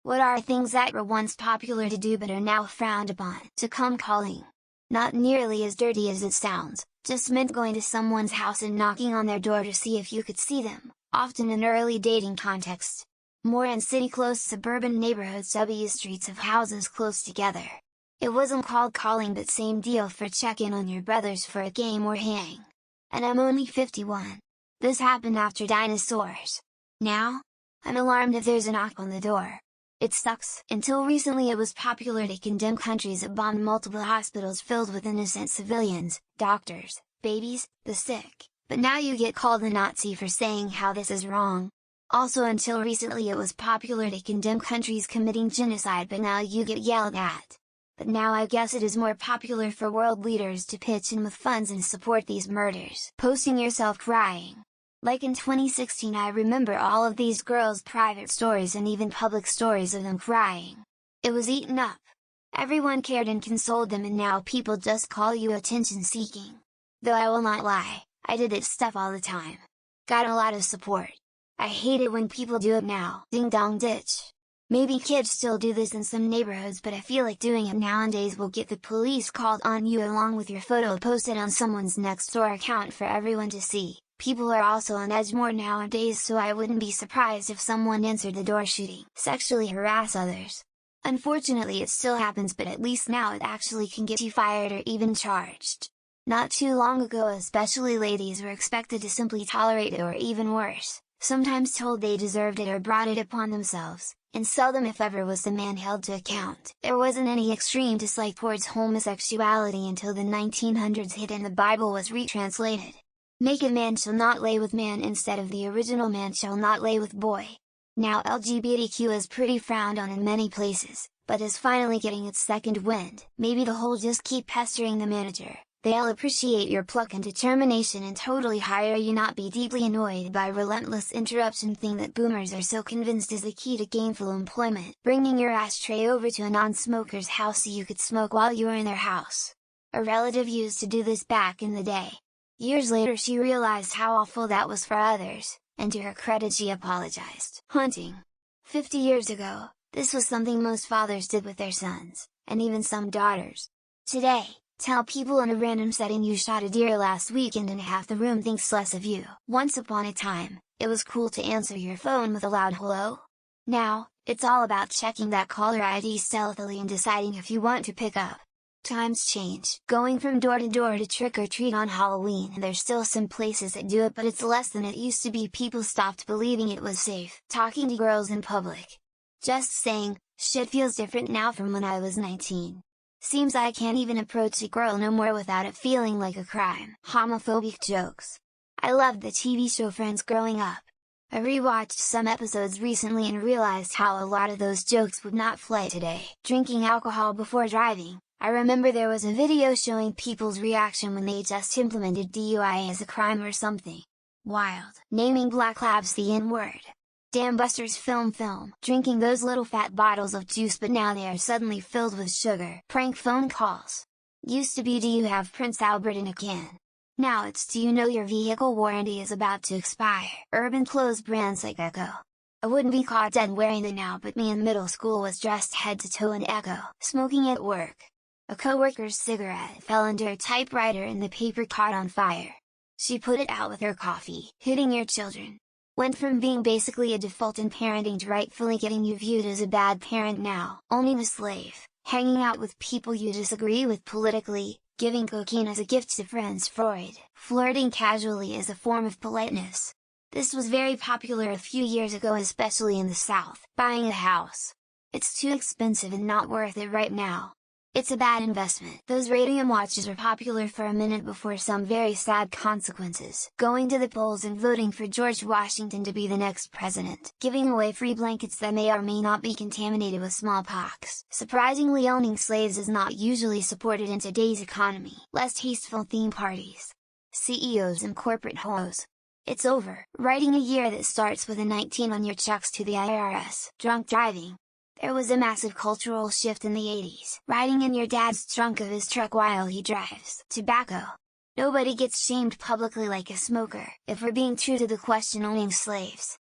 What are things that were once popular to do but are now frowned upon? To come calling. Not nearly as dirty as it sounds, just meant going to someone's house and knocking on their door to see if you could see them, often in early dating context. More in city-close suburban neighborhoods, streets of houses close together. It wasn't called calling, but same deal for check-in on your brothers for a game or hang. And I'm only 51. This happened after dinosaurs. Now? I'm alarmed if there's a knock on the door. It sucks. Until recently it was popular to condemn countries that bombed multiple hospitals filled with innocent civilians, doctors, babies, the sick, but now you get called a Nazi for saying how this is wrong. Also until recently it was popular to condemn countries committing genocide, but now you get yelled at. But now I guess it is more popular for world leaders to pitch in with funds and support these murders. Posting yourself crying. Like in 2016, I remember all of these girls' private stories and even public stories of them crying. It was eaten up. Everyone cared and consoled them, and now people just call you attention seeking. Though I will not lie, I did that stuff all the time. Got a lot of support. I hate it when people do it now. Ding dong ditch. Maybe kids still do this in some neighborhoods, but I feel like doing it nowadays will get the police called on you along with your photo posted on someone's Nextdoor account for everyone to see. People are also on edge more nowadays, so I wouldn't be surprised if someone answered the door shooting, sexually harass others. Unfortunately it still happens, but at least now it actually can get you fired or even charged. Not too long ago especially ladies were expected to simply tolerate it, or even worse, sometimes told they deserved it or brought it upon themselves, and seldom if ever was the man held to account. There wasn't any extreme dislike towards homosexuality until the 1900s hit and the Bible was retranslated. Naked man shall not lay with man instead of the original man shall not lay with boy. Now LGBTQ is pretty frowned on in many places, but is finally getting its second wind. Maybe the whole just keep pestering the manager, they'll appreciate your pluck and determination and totally hire you, not be deeply annoyed by relentless interruption thing that boomers are so convinced is the key to gainful employment. Bringing your ashtray over to a non-smoker's house so you could smoke while you were in their house. A relative used to do this back in the day. Years later she realized how awful that was for others, and to her credit she apologized. Hunting. 50 years ago, this was something most fathers did with their sons, and even some daughters. Today, tell people in a random setting you shot a deer last weekend and half the room thinks less of you. Once upon a time, it was cool to answer your phone with a loud hello. Now, it's all about checking that caller ID stealthily and deciding if you want to pick up. Times change. Going from door to trick-or-treat on Halloween, and there's still some places that do it, but it's less than it used to be. People stopped believing it was safe. Talking to girls in public. Just saying, shit feels different now from when I was 19. Seems I can't even approach a girl no more without it feeling like a crime. Homophobic jokes. I loved the TV show Friends growing up. I rewatched some episodes recently and realized how a lot of those jokes would not fly today. Drinking alcohol before driving. I remember there was a video showing people's reaction when they just implemented DUI as a crime or something. Wild. Naming black labs the N-word. Damn busters film. Drinking those little fat bottles of juice, but now they are suddenly filled with sugar. Prank phone calls. Used to be, do you have Prince Albert in a can? Now it's, do you know your vehicle warranty is about to expire? Urban clothes brands like Echo. I wouldn't be caught dead wearing them now, but me in middle school was dressed head to toe in Echo. Smoking at work. A coworker's cigarette fell under a typewriter and the paper caught on fire. She put it out with her coffee. Hitting your children. Went from being basically a default in parenting to rightfully getting you viewed as a bad parent now. Owning a slave. Hanging out with people you disagree with politically. Giving cocaine as a gift to friends. Freud. Flirting casually is a form of politeness. This was very popular a few years ago, especially in the South. Buying a house. It's too expensive and not worth it right now. It's a bad investment. Those radium watches were popular for a minute before some very sad consequences. Going to the polls and voting for George Washington to be the next president. Giving away free blankets that may or may not be contaminated with smallpox. Surprisingly, owning slaves is not usually supported in today's economy. Less tasteful theme parties. CEOs and corporate hoes. It's over. Writing a year that starts with a 19 on your checks to the IRS. Drunk driving. There was a massive cultural shift in the 80s. Riding in your dad's trunk of his truck while he drives. Tobacco. Nobody gets shamed publicly like a smoker. If we're being true to the question, owning slaves,